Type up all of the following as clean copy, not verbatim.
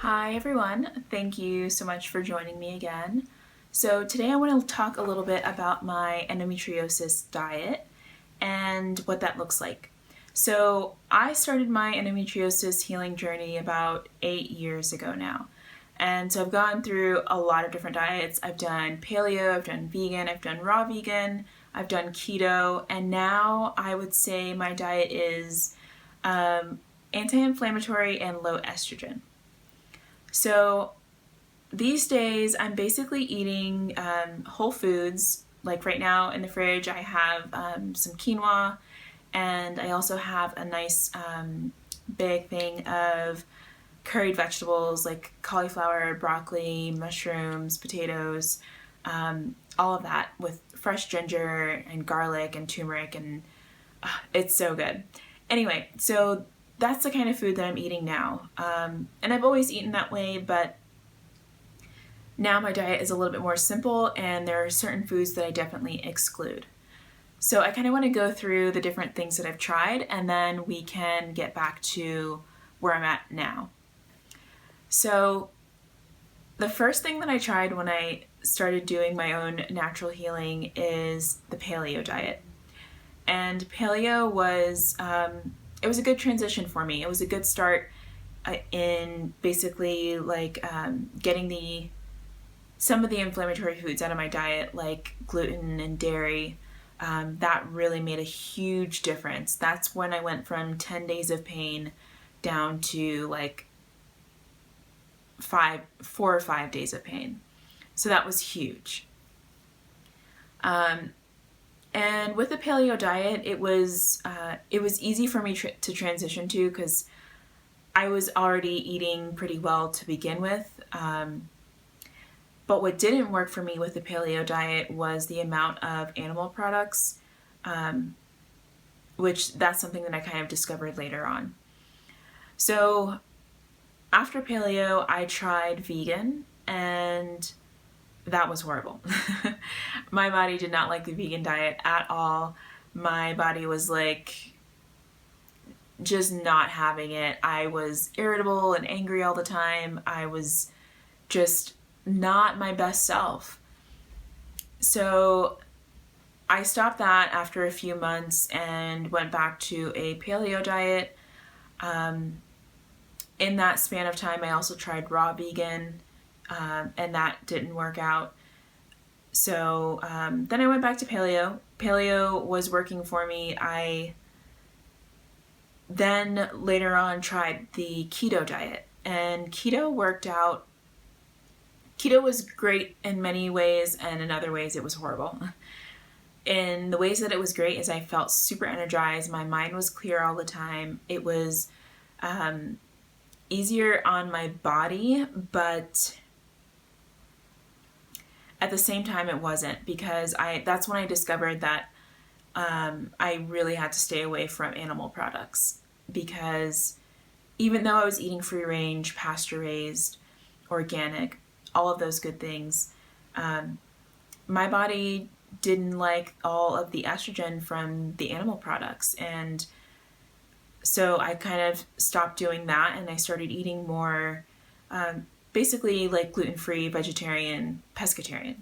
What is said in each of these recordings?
Hi everyone, thank you so much for joining me again. So today I want to talk a little bit about my endometriosis diet and what that looks like. So I started my endometriosis healing journey about 8 years ago now. And so I've gone through a lot of different diets. I've done paleo, I've done vegan, I've done raw vegan, I've done keto, and now I would say my diet is anti-inflammatory and low estrogen. So these days I'm basically eating whole foods. Like right now in the fridge I have some quinoa, and I also have a nice big thing of curried vegetables like cauliflower, broccoli, mushrooms, potatoes, all of that with fresh ginger and garlic and turmeric, and it's so good. Anyway, so that's the kind of food that I'm eating now. And I've always eaten that way, but now my diet is a little bit more simple and there are certain foods that I definitely exclude. So I kind of want to go through the different things that I've tried, and then we can get back to where I'm at now. So the first thing that I tried when I started doing my own natural healing is the paleo diet. And paleo was it was a good transition for me. It was a good start in basically getting some of the inflammatory foods out of my diet, like gluten and dairy. That really made a huge difference. That's when I went from 10 days of pain down to like 4 or 5 days of pain. So that was huge. And with the paleo diet, it was easy for me to transition to because I was already eating pretty well to begin with. But what didn't work for me with the paleo diet was the amount of animal products, which that's something that I kind of discovered later on. So after paleo, I tried vegan, and that was horrible. My body did not like the vegan diet at all. My body was like just not having it. I was irritable and angry all the time. I was just not my best self. So I stopped that after a few months and went back to a paleo diet. In that span of time, I also tried raw vegan, and that didn't work out. So then I went back to paleo. Paleo was working for me. I then later on tried the keto diet, and keto worked out. Keto was great in many ways, and in other ways it was horrible. In the ways that it was great is I felt super energized. My mind was clear all the time. It was easier on my body, but at the same time it wasn't, because that's when I discovered that I really had to stay away from animal products, because even though I was eating free range, pasture raised, organic, all of those good things, my body didn't like all of the estrogen from the animal products. And so I kind of stopped doing that, and I started eating more basically like gluten-free, vegetarian, pescatarian.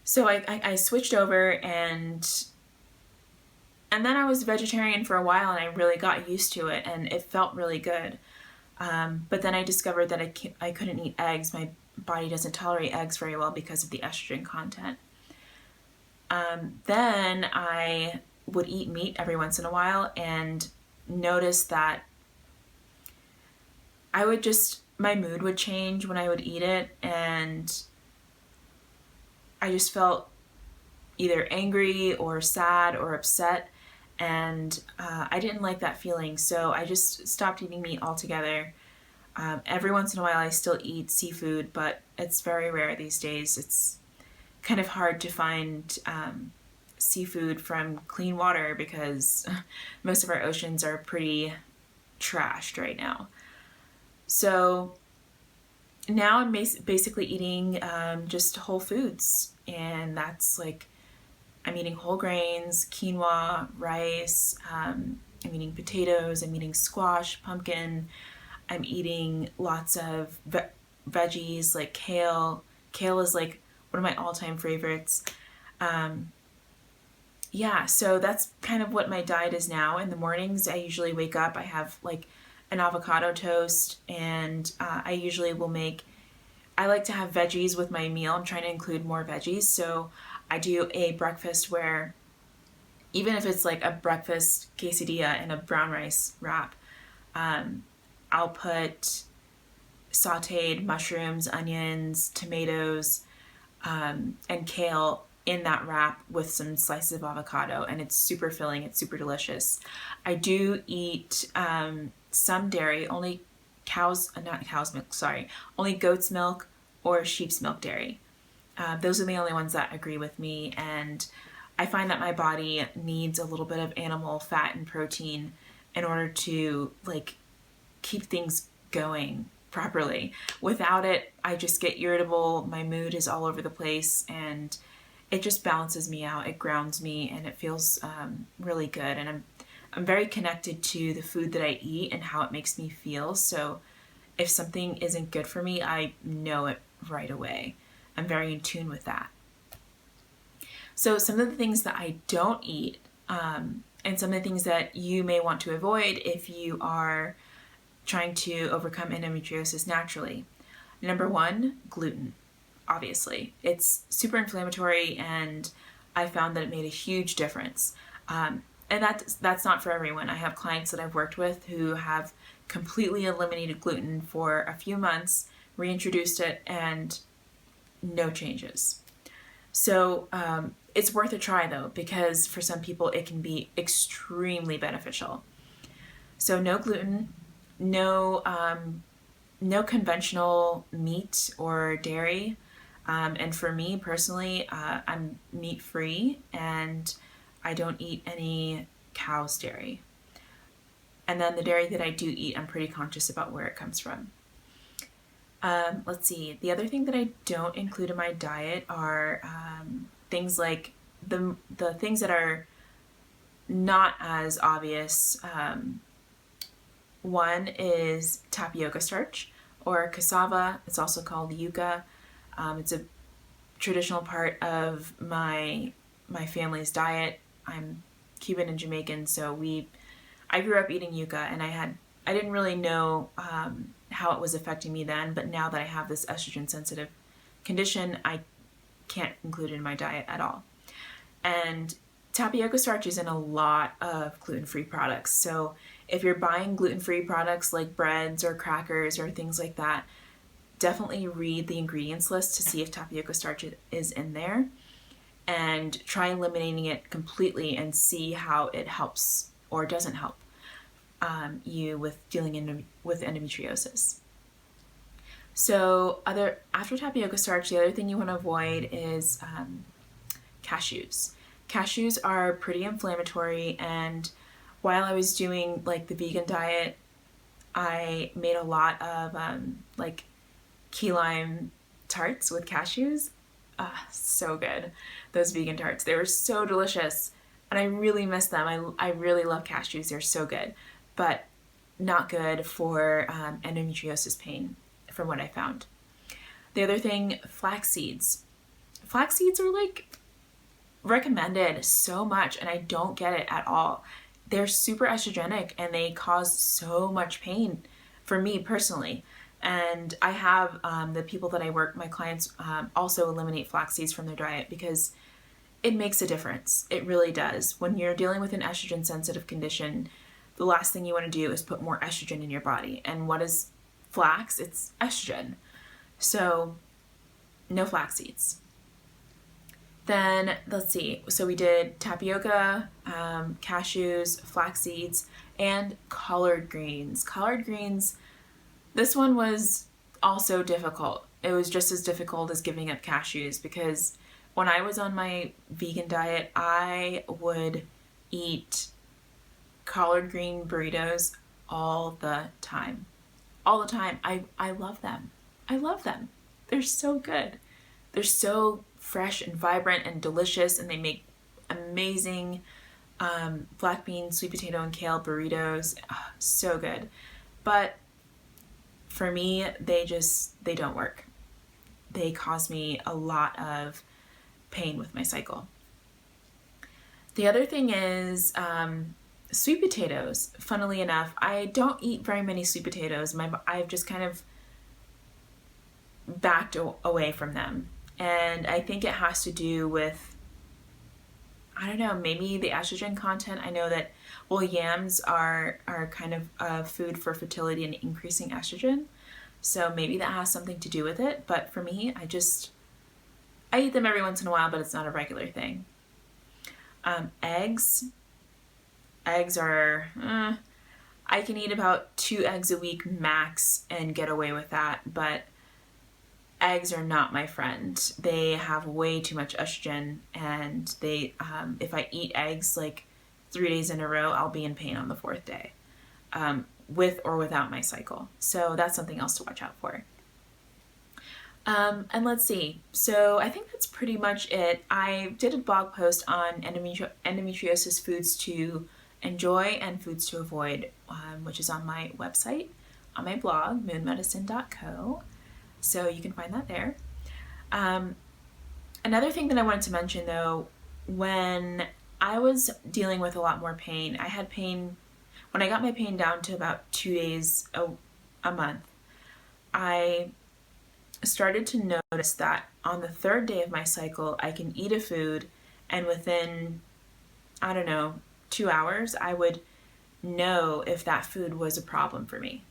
So I switched over, and then I was vegetarian for a while, and I really got used to it, and it felt really good. But then I discovered that I couldn't eat eggs. My body doesn't tolerate eggs very well because of the estrogen content. Then I would eat meat every once in a while and noticed that my mood would change when I would eat it, and I just felt either angry or sad or upset, and I didn't like that feeling, so I just stopped eating meat altogether. Every once in a while I still eat seafood, but it's very rare these days. It's kind of hard to find seafood from clean water because most of our oceans are pretty trashed right now. So now I'm basically eating just whole foods, and that's like I'm eating whole grains, quinoa, rice, I'm eating potatoes, I'm eating squash, pumpkin. I'm eating lots of veggies like kale. Kale is like one of my all-time favorites. Yeah, so that's kind of what my diet is now. In the mornings, I usually wake up, I have like an avocado toast, and I usually will I like to have veggies with my meal. I'm trying to include more veggies. So I do a breakfast where, even if it's like a breakfast quesadilla and a brown rice wrap, I'll put sauteed mushrooms, onions, tomatoes, and kale in that wrap with some slices of avocado, and it's super filling. It's super delicious. I do eat some dairy, only not cow's milk, sorry, only goat's milk or sheep's milk dairy. Those are the only ones that agree with me, and I find that my body needs a little bit of animal fat and protein in order to like keep things going properly. Without it, I just get irritable, my mood is all over the place, and it just balances me out, it grounds me, and it feels really good. And I'm very connected to the food that I eat and how it makes me feel. So if something isn't good for me, I know it right away. I'm very in tune with that. So some of the things that I don't eat, and some of the things that you may want to avoid if you are trying to overcome endometriosis naturally. Number one, gluten. Obviously, it's super inflammatory, and I found that it made a huge difference. And that's not for everyone. I have clients that I've worked with who have completely eliminated gluten for a few months, reintroduced it, and no changes. So it's worth a try though, because for some people it can be extremely beneficial. So no gluten, no conventional meat or dairy. And for me personally, I'm meat free, and I don't eat any cow's dairy. And then the dairy that I do eat, I'm pretty conscious about where it comes from. Let's see. The other thing that I don't include in my diet are things like the things that are not as obvious. One is tapioca starch or cassava. It's also called yuca. It's a traditional part of my family's diet. I'm Cuban and Jamaican, so I grew up eating yuca, and I didn't really know how it was affecting me then, but now that I have this estrogen sensitive condition, I can't include it in my diet at all. And tapioca starch is in a lot of gluten-free products. So if you're buying gluten-free products like breads or crackers or things like that, definitely read the ingredients list to see if tapioca starch is in there, and try eliminating it completely and see how it helps or doesn't help you with dealing with endometriosis. So after tapioca starch, the other thing you want to avoid is cashews. Cashews are pretty inflammatory, and while I was doing like the vegan diet, I made a lot of like key lime tarts with cashews. So good. Those vegan tarts, they were so delicious, and I really miss them. I really love cashews. They're so good, but not good for endometriosis pain from what I found. The other thing, flax seeds. Flax seeds are like recommended so much, and I don't get it at all. They're super estrogenic, and they cause so much pain for me personally. And I have the people that I work, my clients, also eliminate flax seeds from their diet because it makes a difference. It really does. When you're dealing with an estrogen sensitive condition, the last thing you want to do is put more estrogen in your body. And what is flax? It's estrogen. So no flax seeds. Then let's see. So we did tapioca, cashews, flax seeds, and collard greens. Collard greens, this one was also difficult. It was just as difficult as giving up cashews, because when I was on my vegan diet, I would eat collard green burritos all the time. All the time. I love them. I love them. They're so good. They're so fresh and vibrant and delicious, and they make amazing black bean, sweet potato, and kale burritos. Oh, so good. But for me, they don't work. They cause me a lot of pain with my cycle. The other thing is sweet potatoes. Funnily enough, I don't eat very many sweet potatoes. I've just kind of backed away from them. And I think it has to do with, I don't know, maybe the estrogen content. I know that, well, yams are kind of food for fertility and increasing estrogen. So maybe that has something to do with it. But for me, I eat them every once in a while, but it's not a regular thing. Eggs are, I can eat about 2 eggs a week max and get away with that, but eggs are not my friend. They have way too much estrogen, and if I eat eggs like 3 days in a row, I'll be in pain on the 4th day, with or without my cycle. So that's something else to watch out for. And let's see. So I think that's pretty much it. I did a blog post on endometriosis foods to enjoy and foods to avoid, which is on my website, on my blog, moonmedicine.co. So you can find that there. Another thing that I wanted to mention, though, when I was dealing with a lot more pain, I had pain, when I got my pain down to about 2 days a month, I started to notice that on the 3rd day of my cycle, I can eat a food, and within, I don't know, 2 hours, I would know if that food was a problem for me.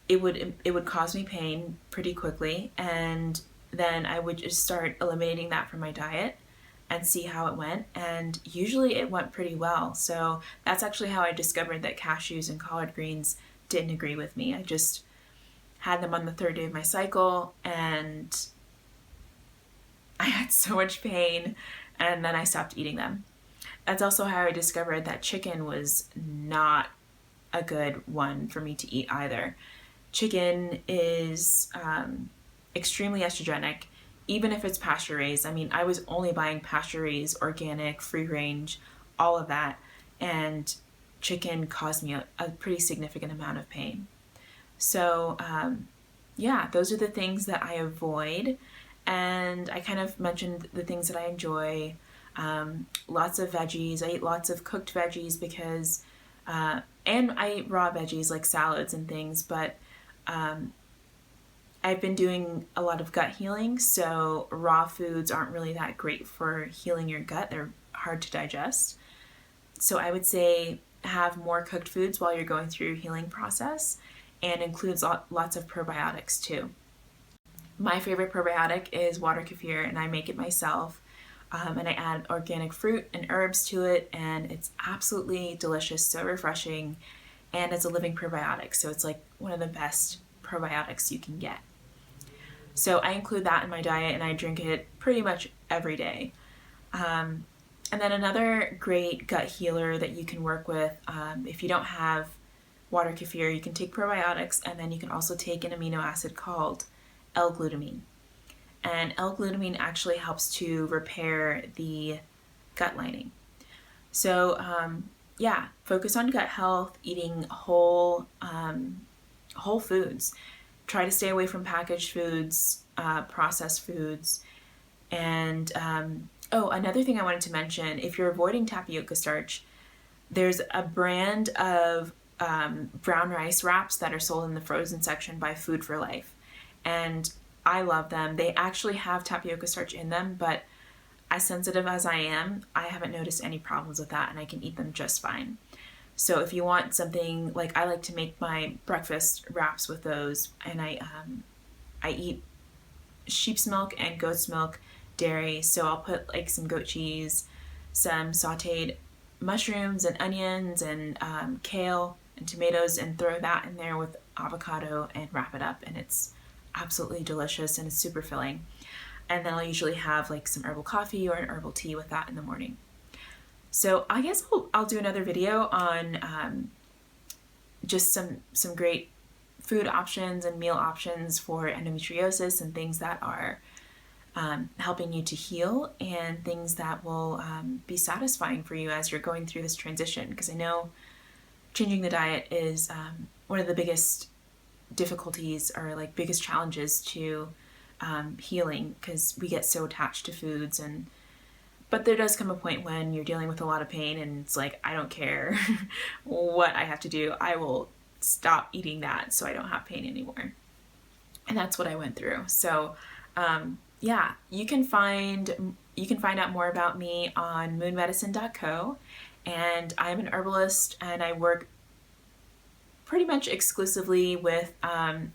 It would cause me pain pretty quickly, and then I would just start eliminating that from my diet and see how it went, and usually it went pretty well. So that's actually how I discovered that cashews and collard greens didn't agree with me. I just had them on the 3rd day of my cycle, and I had so much pain, and then I stopped eating them. That's also how I discovered that chicken was not a good one for me to eat either. Chicken is extremely estrogenic, even if it's pasture raised. I mean, I was only buying pasture raised, organic, free range, all of that, and chicken caused me a pretty significant amount of pain. So yeah, those are the things that I avoid, and I kind of mentioned the things that I enjoy. Lots of veggies. I eat lots of cooked veggies because, and I eat raw veggies like salads and things, but I've been doing a lot of gut healing, so raw foods aren't really that great for healing your gut. They're hard to digest. So I would say have more cooked foods while you're going through your healing process, and includes lots of probiotics too. My favorite probiotic is water kefir, and I make it myself. And I add organic fruit and herbs to it, and it's absolutely delicious, so refreshing, and it's a living probiotic, so it's like one of the best probiotics you can get. So I include that in my diet, and I drink it pretty much every day. And then another great gut healer that you can work with, if you don't have water kefir, you can take probiotics, and then you can also take an amino acid called L-glutamine. And L-glutamine actually helps to repair the gut lining. So yeah, focus on gut health, eating whole foods. Try to stay away from packaged foods, processed foods. And another thing I wanted to mention, if you're avoiding tapioca starch, there's a brand of brown rice wraps that are sold in the frozen section by Food for Life. And I love them. They actually have tapioca starch in them, but as sensitive as I am, I haven't noticed any problems with that, and I can eat them just fine. So if you want something, like I like to make my breakfast wraps with those, and I eat sheep's milk and goat's milk dairy, so I'll put like some goat cheese, some sauteed mushrooms and onions and kale and tomatoes, and throw that in there with avocado and wrap it up, and it's absolutely delicious and it's super filling. And then I'll usually have like some herbal coffee or an herbal tea with that in the morning. So I guess I'll do another video on just some great food options and meal options for endometriosis, and things that are helping you to heal, and things that will be satisfying for you as you're going through this transition. Because I know changing the diet is one of the biggest difficulties or like biggest challenges to healing, because we get so attached to foods. But there does come a point when you're dealing with a lot of pain and it's like, I don't care what I have to do. I will stop eating that so I don't have pain anymore. And that's what I went through. So yeah, you can find out more about me on moonmedicine.co. And I'm an herbalist, and I work pretty much exclusively with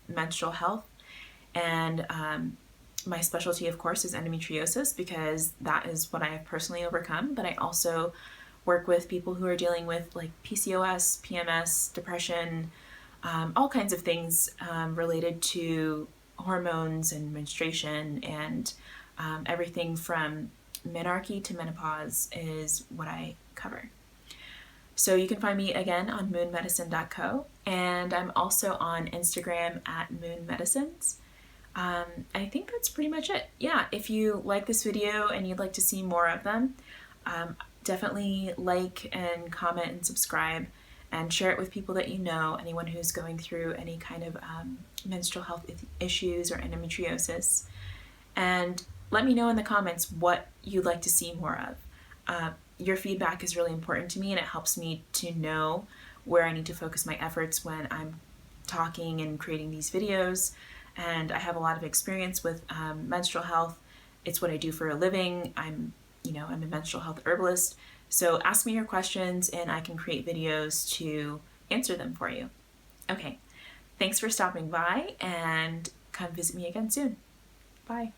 menstrual health. And my specialty, of course, is endometriosis, because that is what I have personally overcome. But I also work with people who are dealing with like PCOS, PMS, depression, all kinds of things related to hormones and menstruation, and everything from menarche to menopause is what I cover. So you can find me again on moonmedicine.co, and I'm also on Instagram at moonmedicines. I think that's pretty much it. Yeah, if you like this video and you'd like to see more of them, definitely like and comment and subscribe, and share it with people that you know, anyone who's going through any kind of menstrual health issues or endometriosis. And let me know in the comments what you'd like to see more of. Your feedback is really important to me, and it helps me to know where I need to focus my efforts when I'm talking and creating these videos. And I have a lot of experience with menstrual health. It's what I do for a living. I'm a menstrual health herbalist. So ask me your questions and I can create videos to answer them for you. Okay, thanks for stopping by, and come visit me again soon. Bye.